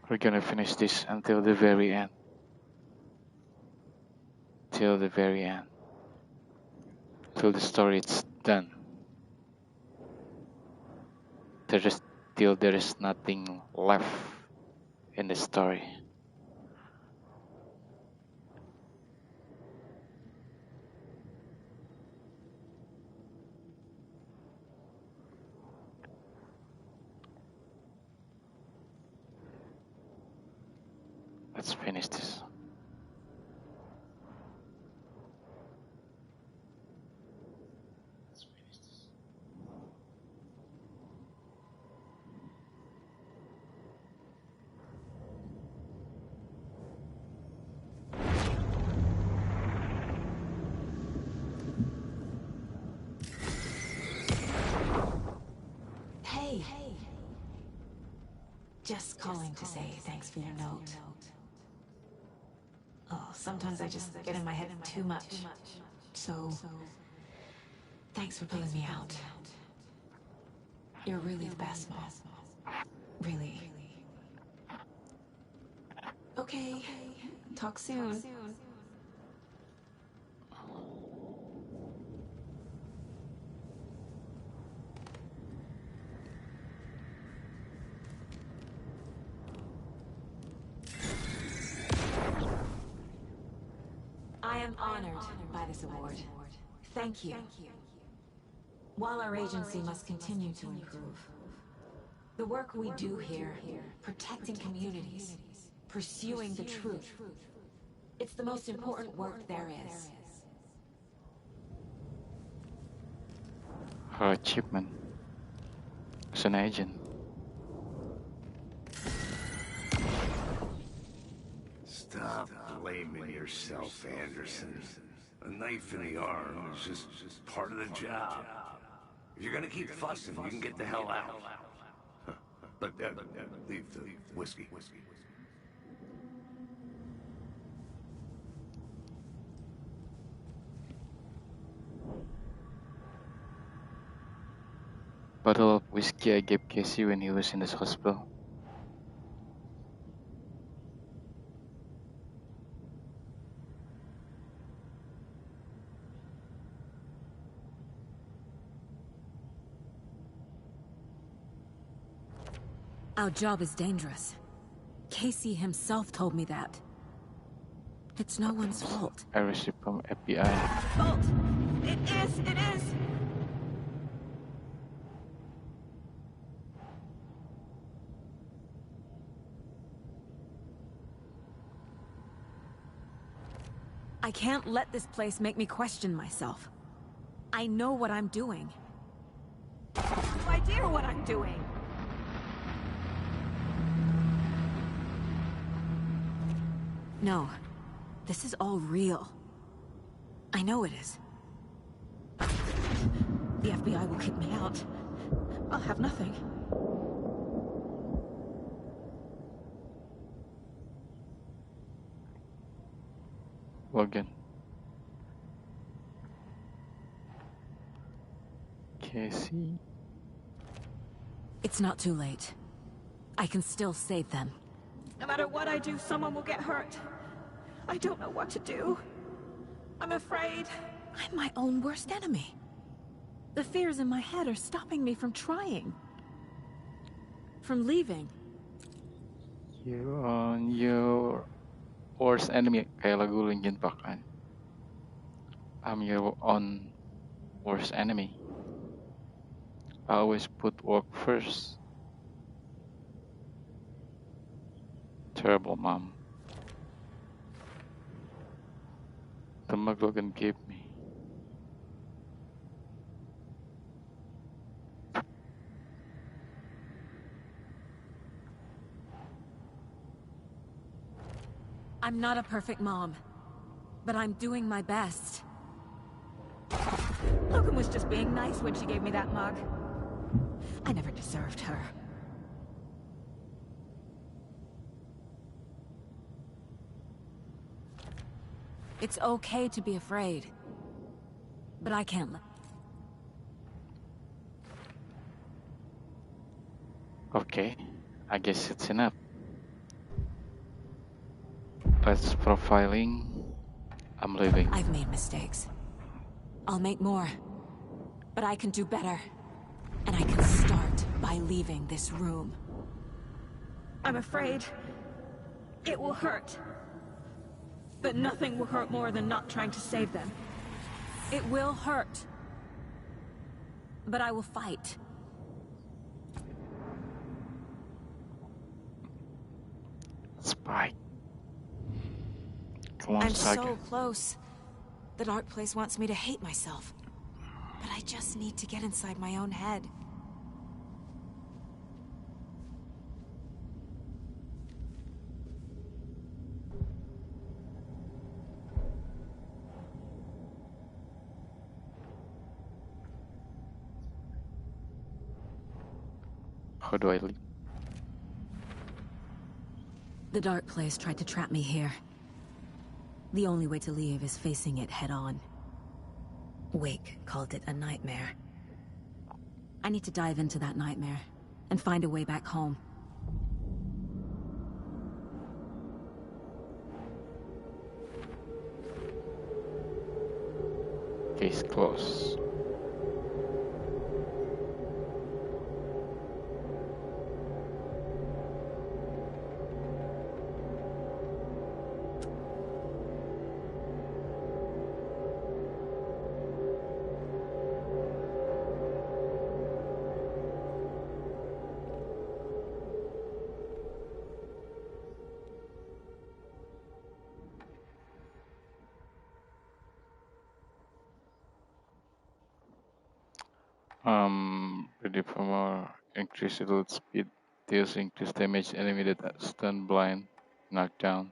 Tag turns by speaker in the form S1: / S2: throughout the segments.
S1: We're gonna finish this until the very end. Till the very end. Till the story is done. Till there is nothing left in the story. Let's finish this.
S2: Hey. Just calling to say thanks for your note. Oh, sometimes I just get in my head too much. So, thanks for pulling me out. You're really the best, Mom. Really. Okay. Talk soon. I am honored by this award. Thank you. While our agency must continue to improve, the work we do here, protecting communities, pursuing the truth, it's the most important work there is.
S1: Her achievement as an agent.
S3: Stop blaming yourself, Anderson. A knife in the arm is just part of the job. If you're gonna keep fussing, you can get the hell out. But leave the whiskey.
S1: Bottle of whiskey I gave Casey when he was in the hospital.
S4: Our job is dangerous. Casey himself told me that. It's no one's fault.
S1: I received from FBI.
S4: Fault! It is! I can't let this place make me question myself. I know what I'm doing. I have no idea what I'm doing! No. This is all real. I know it is. The FBI will kick me out. I'll have nothing.
S1: Logan. Casey.
S4: It's not too late. I can still save them.
S5: No matter what I do, someone will get hurt. I don't know what to do. I'm afraid.
S4: I'm my own worst enemy. The fears in my head are stopping me from trying. From leaving.
S1: You're on your worst enemy. Kayak lagu Linkin Park kan. I'm your own worst enemy. I always put work first. Terrible mom. The mug Logan gave me.
S4: I'm not a perfect mom, but I'm doing my best.
S5: Logan was just being nice when she gave me that mug. I never deserved her.
S4: It's okay to be afraid, but I can't let...
S1: Okay, I guess it's enough. Let's profiling. I'm leaving.
S4: I've made mistakes. I'll make more. But I can do better. And I can start by leaving this room.
S5: I'm afraid it will hurt. But nothing will hurt more than not trying to save them.
S4: It will hurt. But I will fight.
S1: Spike. Come on,
S4: I'm
S1: Saga.
S4: so close. The dark place wants me to hate myself. But I just need to get inside my own head.
S1: How do I leave?
S4: The dark place tried to trap me here. The only way to leave is facing it head-on. Wake called it a nightmare. I need to dive into that nightmare and find a way back home.
S1: Case closed. Ready for more. Increase reload speed. Deals increase damage enemy that are stun, blind, knocked down.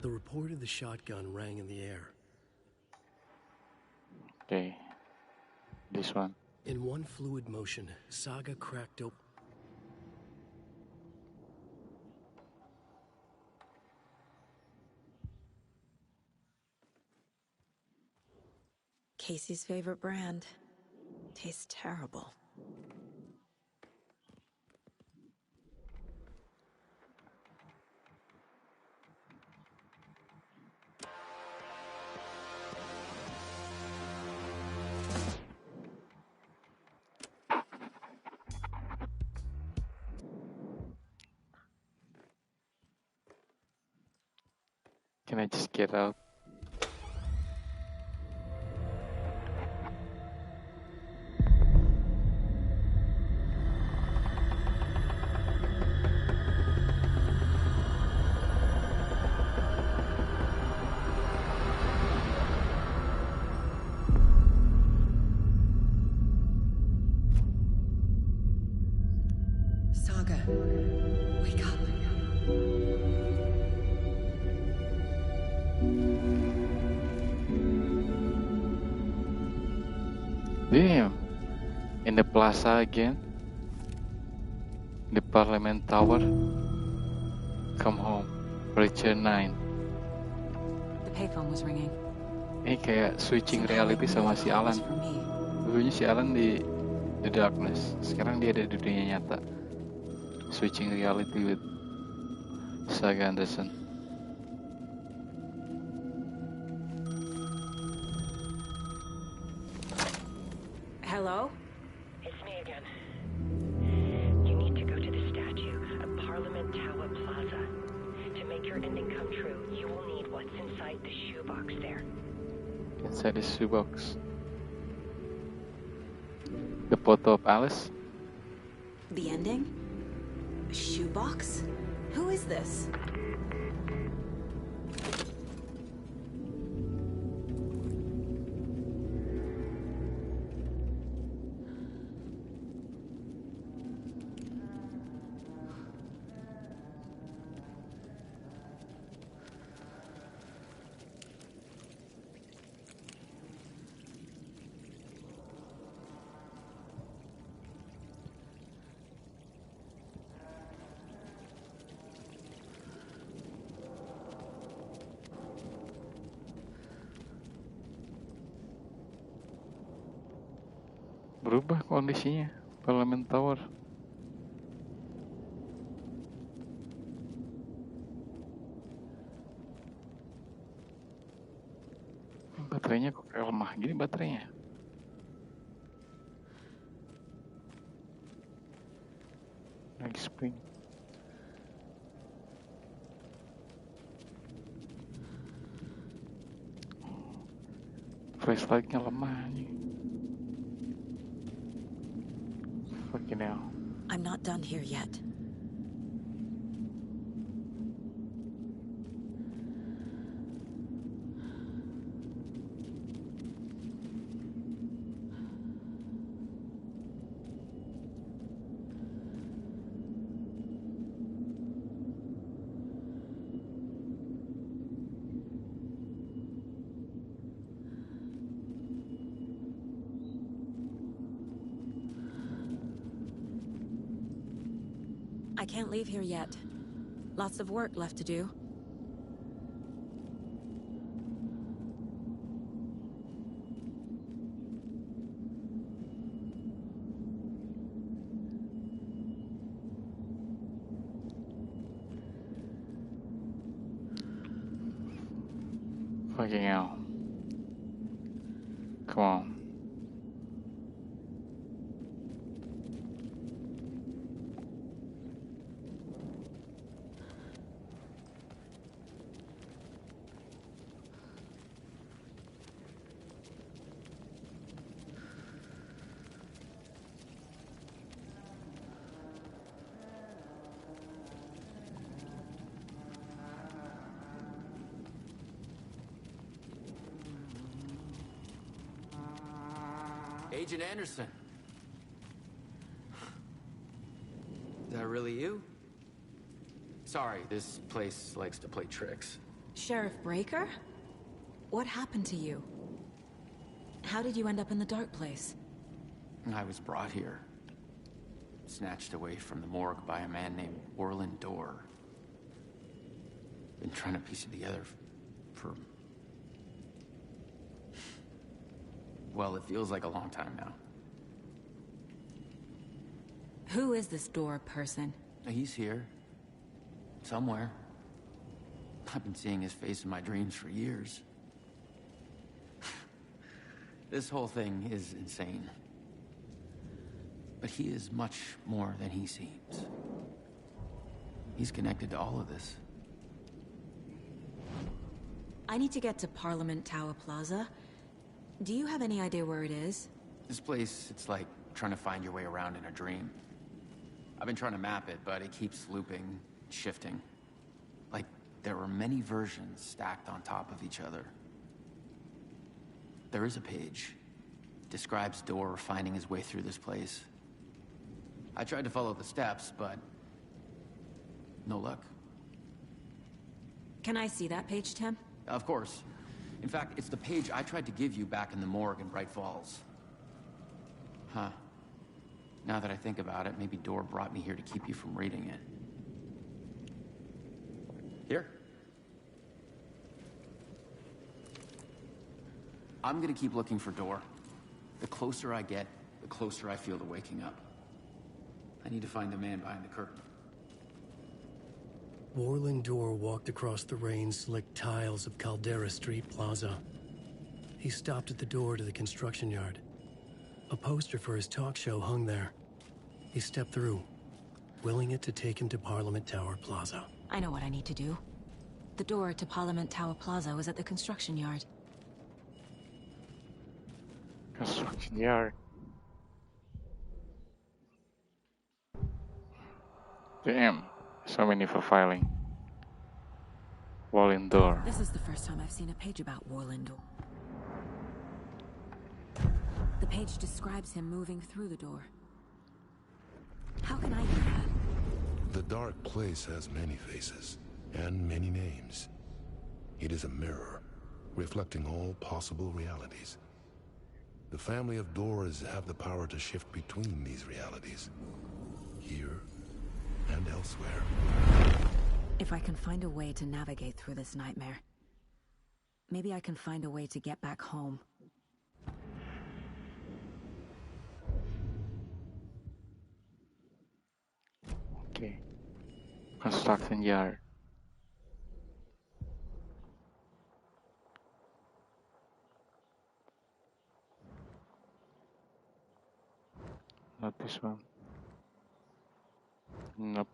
S6: The report of the shotgun rang in the air.
S1: Okay. This one.
S6: In one fluid motion, Saga cracked open.
S4: Casey's favorite brand. Tastes terrible.
S1: Can I just get out?
S4: Saga, wake up.
S1: Damn. In the plaza again? The Parliament Tower? Come home. Preacher 9.
S4: The payphone was ringing.
S1: Ini kayak switching reality sama si Alan.
S4: For me.
S1: Dulunya si Alan di The Darkness. Sekarang dia ada di dunia nyata. Switching reality with Saga Anderson.
S4: Hello?
S7: It's me again. You need to go to the statue at Parliament Tower Plaza. To make your ending come true, you will need what's inside the shoebox there.
S1: Inside the shoebox. The photo of Alice?
S4: The ending? A shoebox? Who is this?
S1: Berubah kondisinya. Parliament Tower. Baterainya kok kayak lemah gini baterainya. Lagi spring. Flashlightnya lemah anjing. Fucking hell.
S4: I'm not done here yet. I can't leave here yet. Lots of work left to do.
S1: Fucking hell. Come on.
S8: Agent Anderson. Is that really you? Sorry, this place likes to play tricks.
S4: Sheriff Breaker? What happened to you? How did you end up in the dark place?
S8: I was brought here. Snatched away from the morgue by a man named Orland Dorr. Been trying to piece it together for... well, it feels like a long time now.
S4: Who is this Dorr person?
S8: He's here. Somewhere. I've been seeing his face in my dreams for years. This whole thing is insane. But he is much more than he seems. He's connected to all of this.
S4: I need to get to Parliament Tower Plaza. Do you have any idea where it is?
S8: This place, it's like trying to find your way around in a dream. I've been trying to map it, but it keeps looping, shifting. Like there are many versions stacked on top of each other. There is a page. Describes Dorr finding his way through this place. I tried to follow the steps, but no luck.
S4: Can I see that page, Tim?
S8: Of course. In fact, it's the page I tried to give you back in the morgue in Bright Falls. Huh. Now that I think about it, maybe Dorr brought me here to keep you from reading it. Here. I'm gonna keep looking for Dorr. The closer I get, the closer I feel to waking up. I need to find the man behind the curtain.
S6: Orland Dorr walked across the rain-slicked tiles of Caldera Street Plaza. He stopped at the door to the construction yard. A poster for his talk show hung there. He stepped through, willing it to take him to Parliament Tower Plaza.
S4: I know what I need to do. The door to Parliament Tower Plaza was at the construction yard.
S1: Construction yard. Damn. So many for filing. Orland Dorr.
S4: This is the first time I've seen a page about Orland Dorr. The page describes him moving through the door. How can I do that?
S9: The dark place has many faces, and many names. It is a mirror, reflecting all possible realities. The family of Dorrs have the power to shift between these realities. Here and elsewhere.
S4: If I can find a way to navigate through this nightmare, maybe I can find a way to get back home.
S1: Construction yard. Not this one. Nope.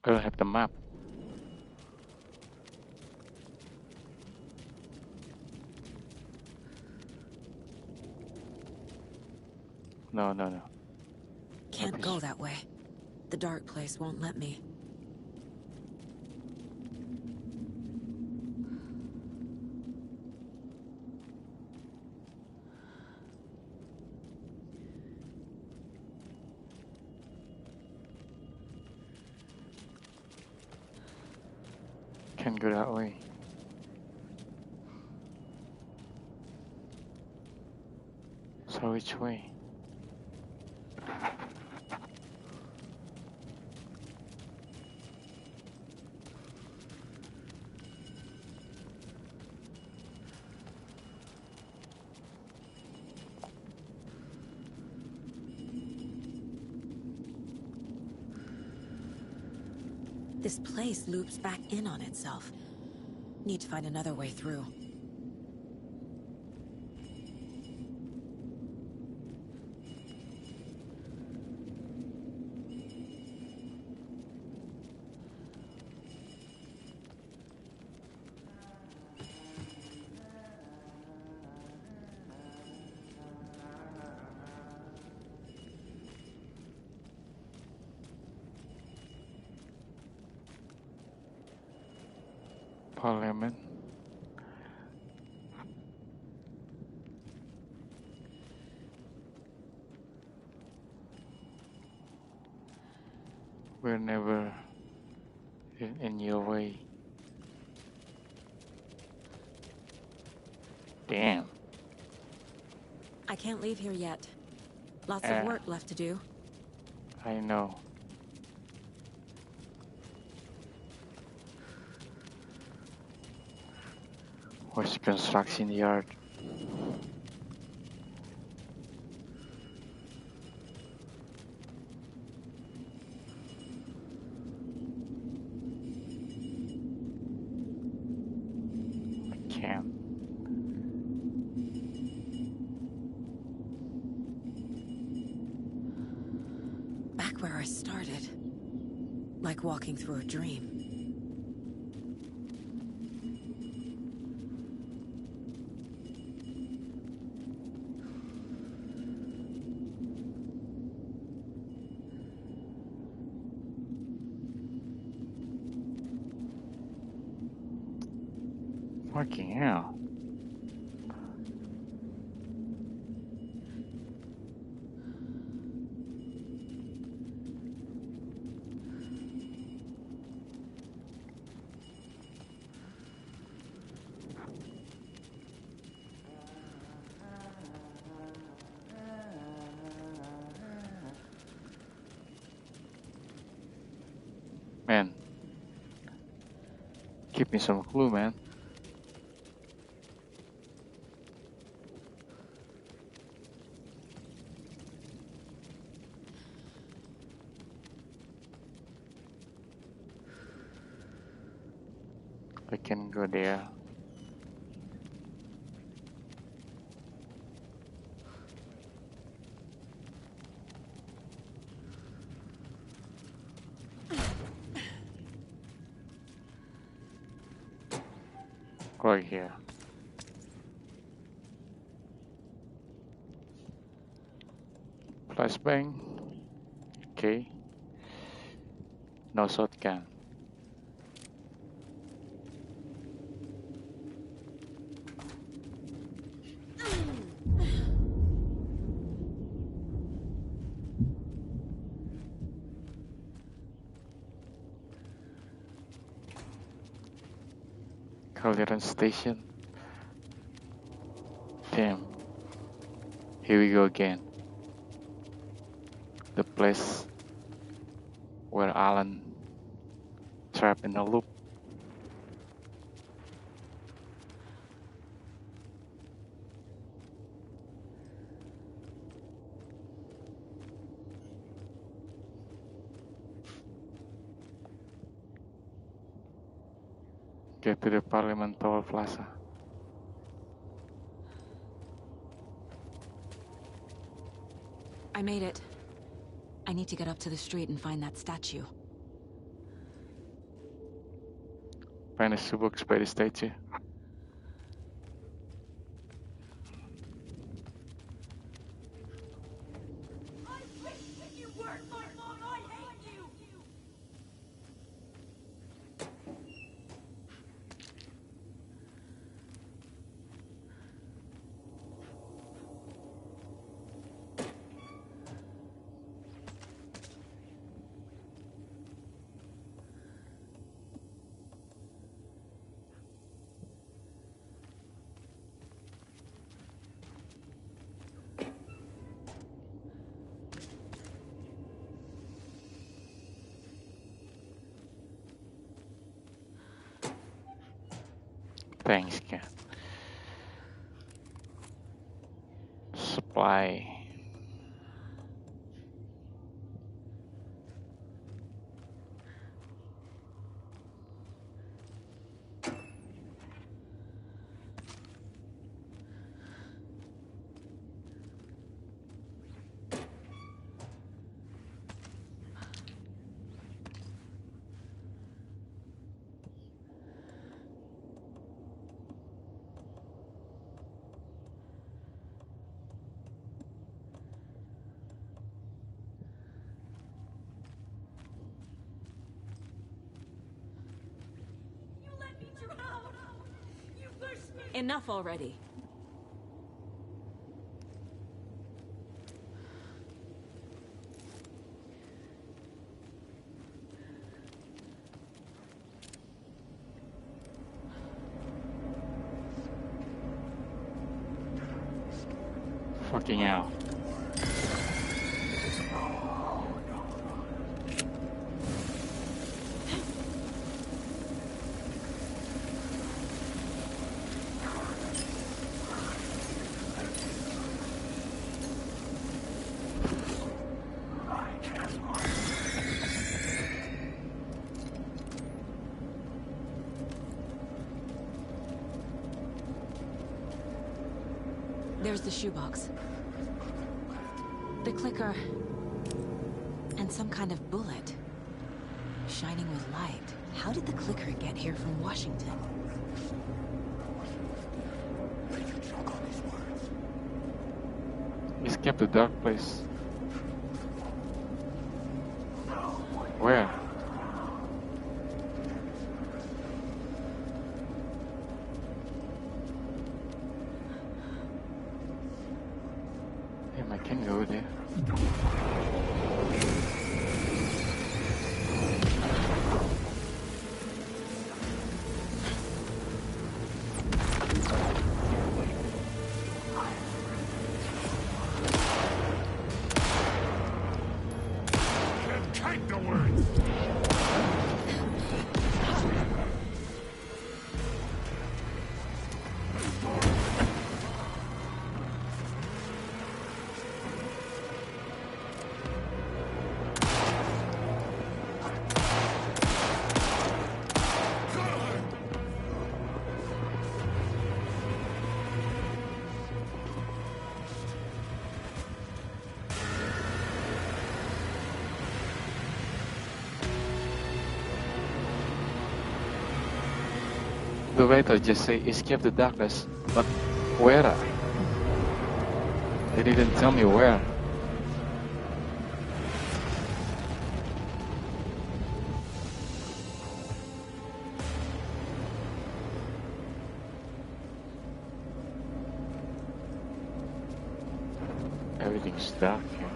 S1: I don't have the map. No, no, no.
S4: Can't go that way. The dark place won't let me.
S1: Can't go that way. So which way?
S4: This place loops back in on itself. Need to find another way through.
S1: Parliament. We're never in your way. Damn.
S4: I can't leave here yet. Lots of work left to do.
S1: I know. Where's the construction yard? I can't.
S4: Back where I started. Like walking through a dream.
S1: Fucking hell. Man. Give me some clue, man. I can go there. Right here. Flashbang. Okay. No shotgun. Calderon Station. Damn. Here we go again. The place where Alan trapped in a loop. Get to the Parliament Tower Plaza.
S4: I made it. I need to get up to the street and find that statue.
S1: Bijna zoekbox bij de statue. Thanks, Cat. Supply.
S4: Enough already.
S1: Fucking hell.
S4: There's the shoebox. The clicker. And some kind of bullet. Shining with light. How did the clicker get here from Washington?
S1: Escape the dark place. Where? Damn, I can go there. The waiter just say escape the darkness, but where? They didn't tell me where. Everything's dark here.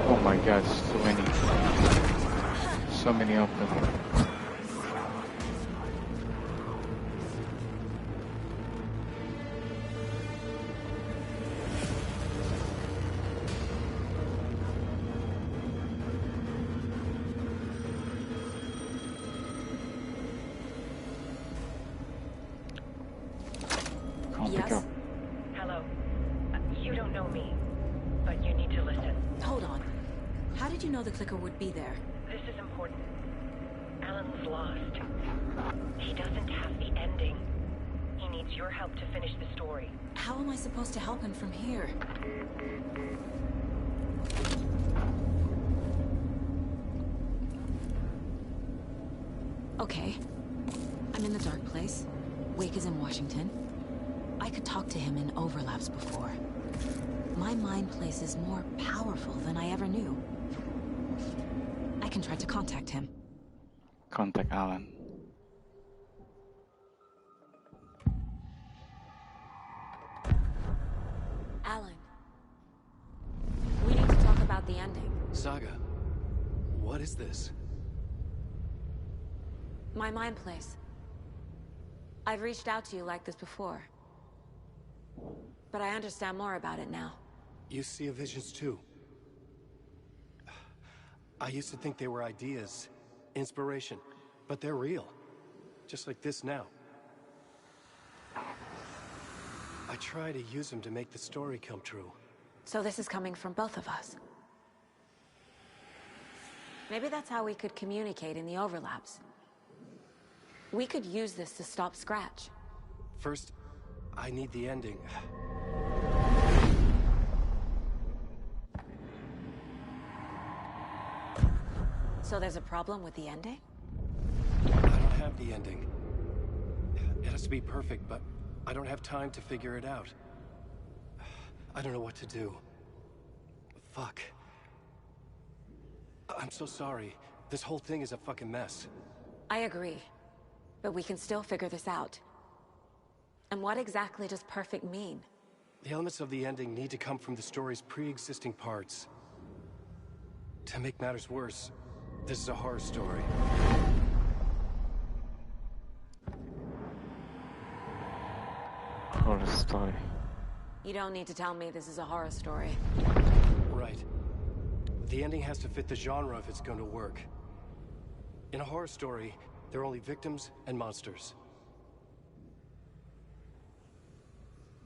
S1: Oh my god, so many. So many of them. Can't pick
S2: Yes?
S1: up.
S7: Hello. You don't know me, but you need to listen.
S4: Hold on. How did you know the clicker would be there?
S7: This is important. Alan's lost. He doesn't have the ending. He needs your help to finish the story.
S4: How am I supposed to help him from here? Okay. I'm in the dark place. Wake is in Washington. I could talk to him in overlaps before. My mind place is more powerful than I ever knew. I can try to contact him.
S1: Contact Alan.
S4: Alan. We need to talk about the ending.
S6: Saga, what is this?
S4: My mind place. I've reached out to you like this before. But I understand more about it now.
S6: You see visions too. I used to think they were ideas, inspiration, but they're real. Just like this now. I try to use them to make the story come true.
S4: So this is coming from both of us. Maybe that's how we could communicate in the overlaps. We could use this to stop Scratch.
S6: First, I need the ending.
S4: So there's a problem with the ending?
S6: I don't have the ending. It has to be perfect, but I don't have time to figure it out. I don't know what to do. Fuck. I'm so sorry. This whole thing is a fucking mess.
S4: I agree. But we can still figure this out. And what exactly does perfect mean?
S6: The elements of the ending need to come from the story's pre-existing parts. To make matters worse, this is a horror story.
S1: Horror story.
S4: You don't need to tell me this is a horror story.
S6: Right. The ending has to fit the genre if it's going to work. In a horror story, there are only victims and monsters.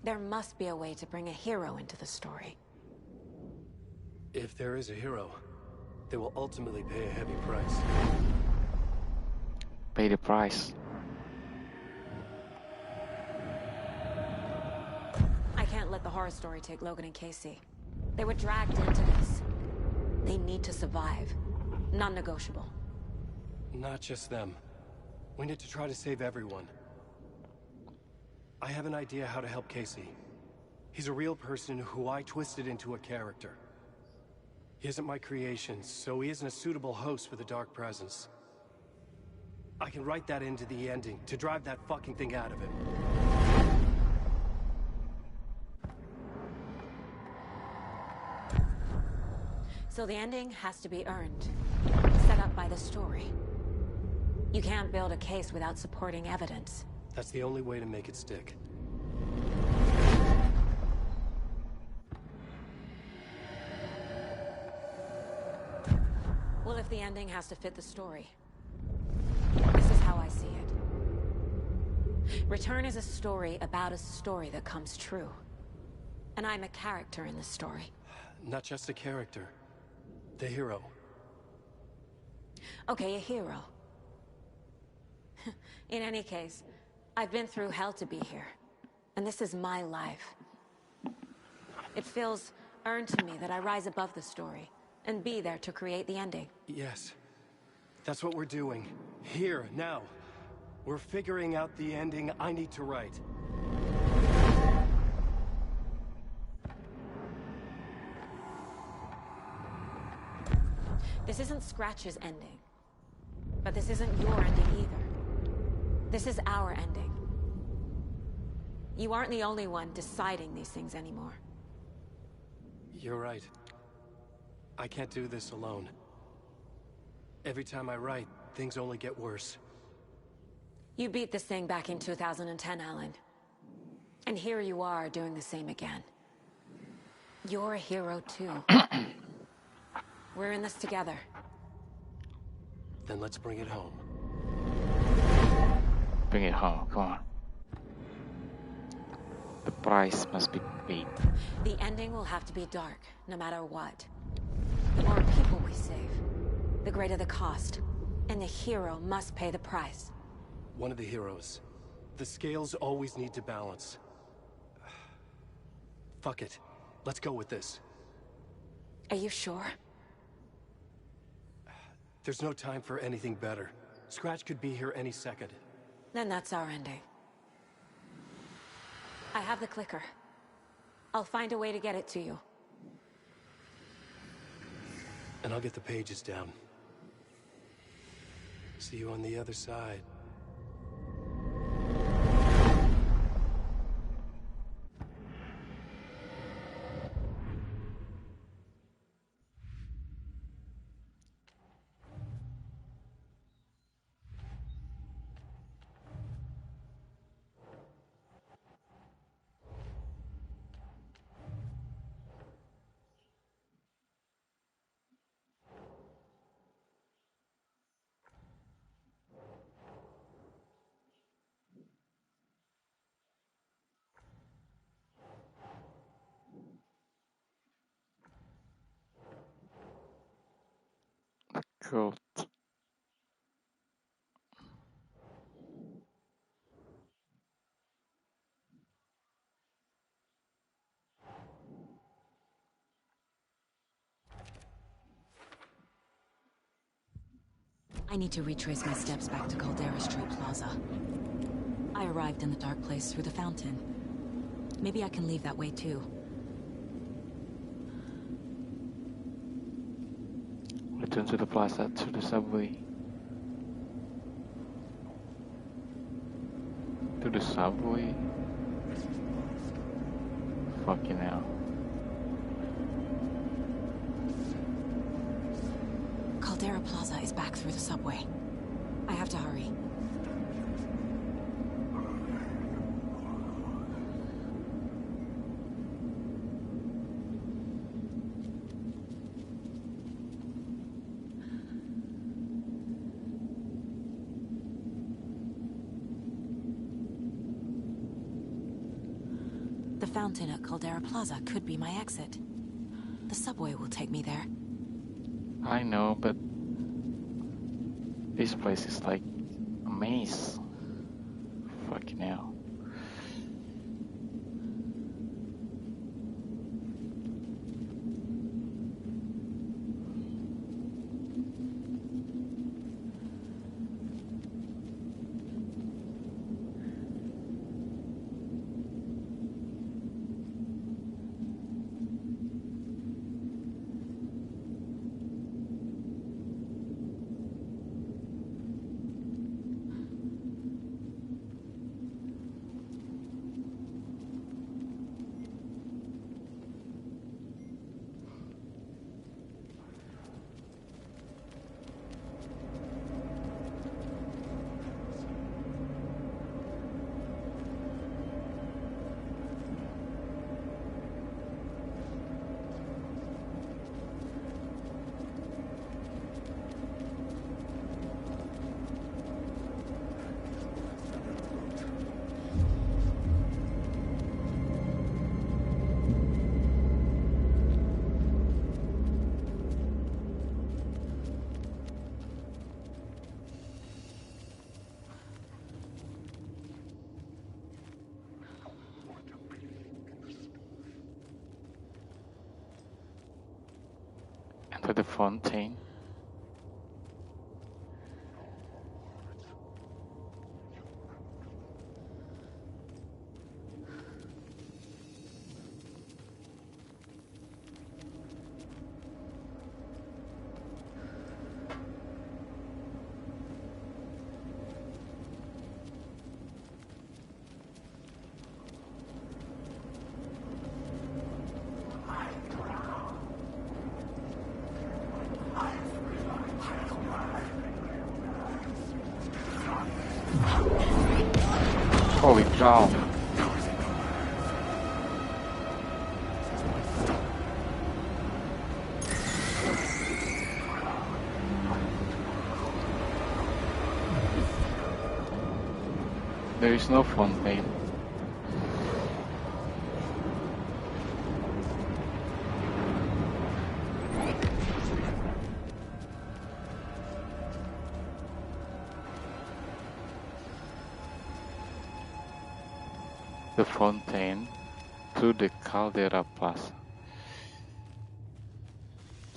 S4: There must be a way to bring a hero into the story.
S6: If there is a hero, they will ultimately pay a heavy price.
S1: Pay the price.
S4: I can't let the horror story take Logan and Casey. They were dragged into this. They need to survive. Non-negotiable.
S6: Not just them. We need to try to save everyone. I have an idea how to help Casey. He's a real person who I twisted into a character. He isn't my creation, so he isn't a suitable host for the Dark Presence. I can write that into the ending to drive that fucking thing out of him.
S4: So the ending has to be earned. Set up by the story. You can't build a case without supporting evidence.
S6: That's the only way to make it stick.
S4: Well, if the ending has to fit the story. This is how I see it. Return is a story about a story that comes true. And I'm a character in this story.
S6: Not just a character. The hero.
S4: Okay, a hero. In any case, I've been through hell to be here. And this is my life. It feels earned to me that I rise above the story and be there to create the ending.
S6: Yes. That's what we're doing. Here, now. We're figuring out the ending I need to write.
S4: This isn't Scratch's ending. But this isn't your ending either. This is our ending. You aren't the only one deciding these things anymore.
S6: You're right. I can't do this alone. Every time I write, things only get worse.
S4: You beat this thing back in 2010, Alan. And here you are doing the same again. You're a hero too. We're in this together.
S6: Then let's bring it home.
S1: Bring it home, come on. The price must be paid.
S4: The ending will have to be dark, no matter what. The more people we save, the greater the cost. And the hero must pay the price.
S6: One of the heroes. The scales always need to balance. Fuck it. Let's go with this.
S4: Are you sure?
S6: There's no time for anything better. Scratch could be here any second.
S4: Then that's our ending. I have the clicker. I'll find a way to get it to you.
S6: And I'll get the pages down. See you on the other side.
S1: Cool.
S4: I need to retrace my steps back to Caldera Street Plaza. I arrived in the dark place through the fountain. Maybe I can leave that way too.
S1: Return to the plaza, to the subway. To the subway? Fucking hell.
S4: Caldera Plaza is back through the subway. I have to hurry. The fountain at Caldera Plaza could be my exit. The subway will take me there.
S1: I know, but this place is like a maze. Fucking hell. Enter the fountain. Holy cow. There is no fountain. The fountain to the Caldera Plaza.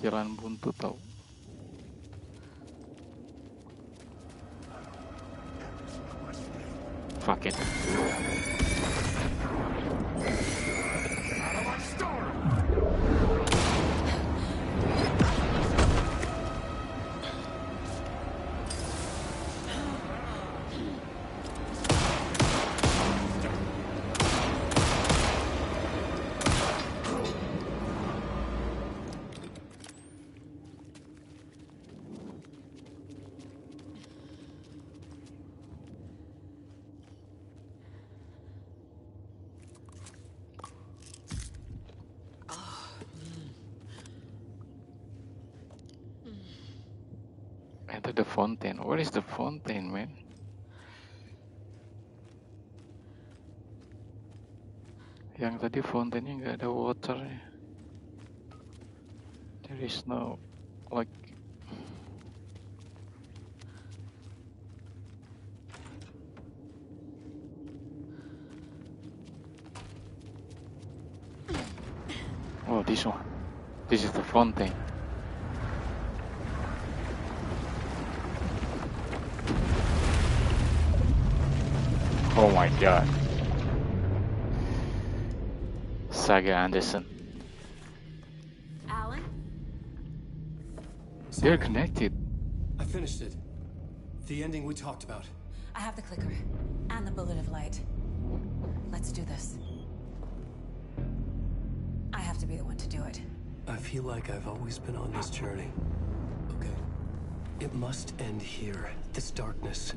S1: Jalan buntu tau. Fuck it. Enter the fountain. Where is the fountain, man? Yang tadi fountainnya nggak ada waternya. There is no, like... Oh, this one. This is the fountain. Oh my god. Saga Anderson.
S2: Alan?
S1: They're connected.
S6: I finished it. The ending we talked about.
S4: I have the clicker and the bullet of light. Let's do this. I have to be the one to do it.
S6: I feel like I've always been on this journey. Okay. It must end here. This darkness.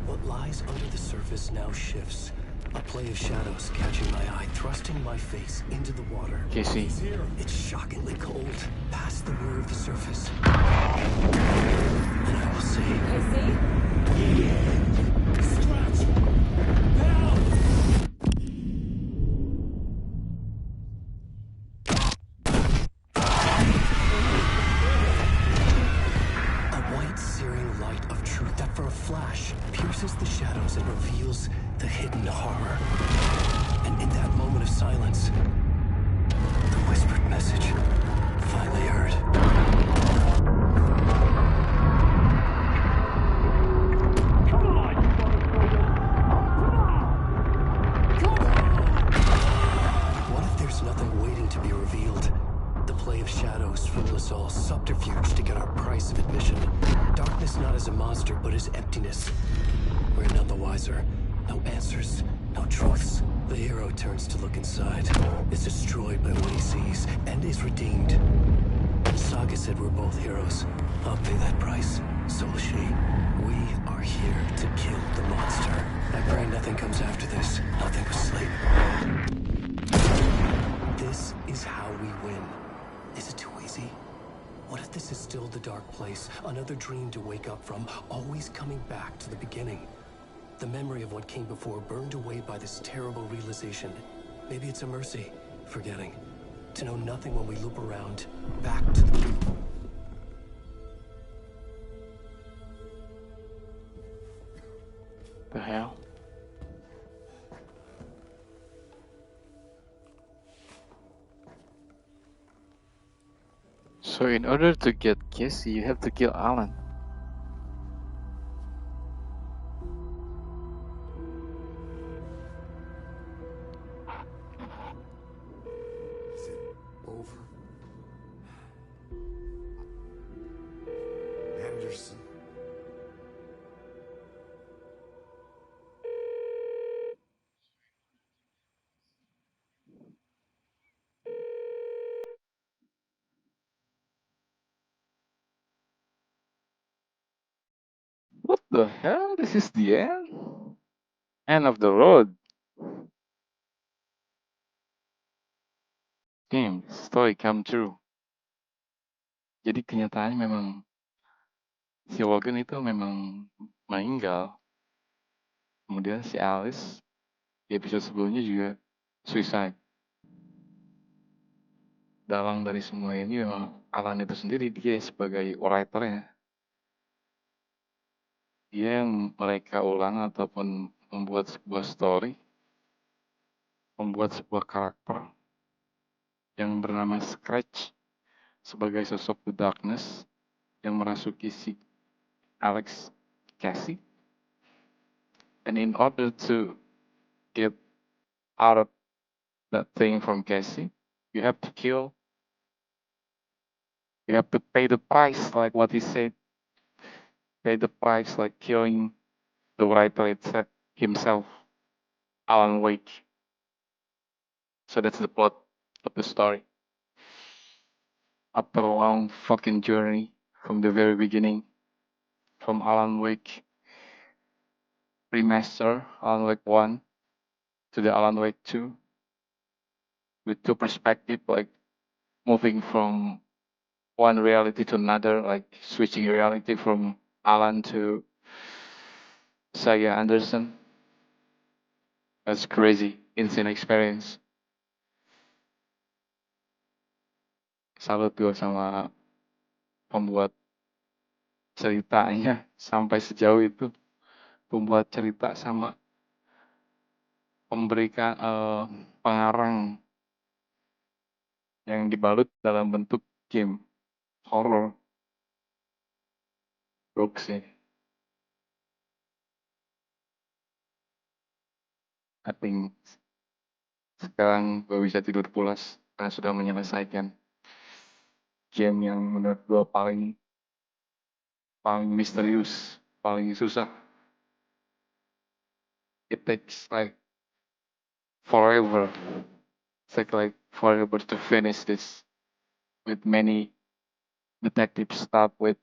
S6: What lies under the surface now shifts. A play of shadows catching my eye, thrusting my face into the water.
S1: Casey.
S6: It's shockingly cold, past the mirror of the surface. And I will say...
S2: Casey?
S6: Stretch! Now! A white, searing light of truth that for a flash pierces the shadows and reveals the hidden horror. And in that moment of silence, the whispered message finally heard. What if there's nothing waiting to be revealed? The play of shadows fool us all, subterfuge to get our price of admission. Darkness not as a monster, but as emptiness. We're none the wiser. No answers, no truths. The hero turns to look inside, is destroyed by what he sees, and is redeemed. Saga said we're both heroes. I'll pay that price. So will she. We are here to kill the monster. I pray nothing comes after this. Nothing but sleep. This is how we win. Is it too easy? What if this is still the dark place? Another dream to wake up from, always coming back to the beginning. The memory of what came before burned away by this terrible realization. Maybe it's a mercy, forgetting. To know nothing when we loop around, back to the...
S1: The hell? So in order to get Casey, you have to kill Alan.
S3: Is it over? Anderson.
S1: What the hell? This is the end? End of the road. Game story come true. Jadi kenyataannya memang si Logan itu memang meninggal. Kemudian si Alice di episode sebelumnya juga suicide. Dalang dari semua ini memang Alan itu sendiri, dia sebagai writer-nya. Dia yang mereka ulang ataupun membuat sebuah story, membuat sebuah karakter yang bernama Scratch sebagai sosok The Darkness yang merasuki si Alex Cassie. And in order to get out of that thing from Cassie, you have to kill, you have to pay the price, like what he said, pay the price, like killing the writer itself, himself, Alan Wake. So that's the plot of the story. After a long fucking journey from the very beginning, from Alan Wake remaster, Alan Wake 1 to the Alan Wake 2, with two perspectives, like moving from one reality to another, like switching reality from Alan to Saga Anderson. That's crazy, insane experience. Salut gue sama pembuat ceritanya sampai sejauh itu. Pembuat cerita sama memberikan pengarang yang dibalut dalam bentuk game horror. Gok sih. I think sekarang gue bisa tidur pulas karena sudah menyelesaikan game yang menurut gue paling misterius, paling susah. It takes like forever. It's like forever to finish this with many detective stuff with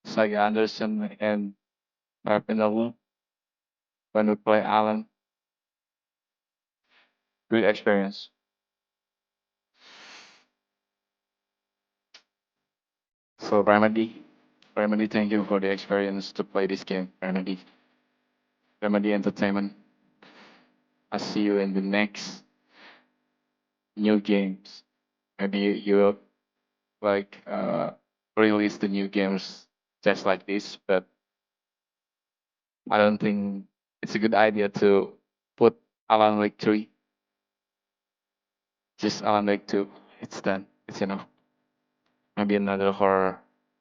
S1: Saga Anderson and Mark when we play Alan. Good experience. So Remedy, thank you for the experience to play this game, Remedy Entertainment. I'll see you in the next new games. Maybe you like release the new games just like this, but I don't think it's a good idea to put Alan Wake 3. Just Alan Wake 2. It's done. It's enough. Maybe another horror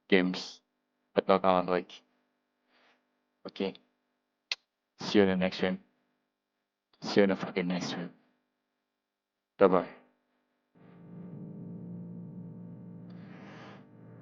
S1: games, but not Alan Wake. Okay. See you in the next stream. See you in the fucking next stream. Bye bye.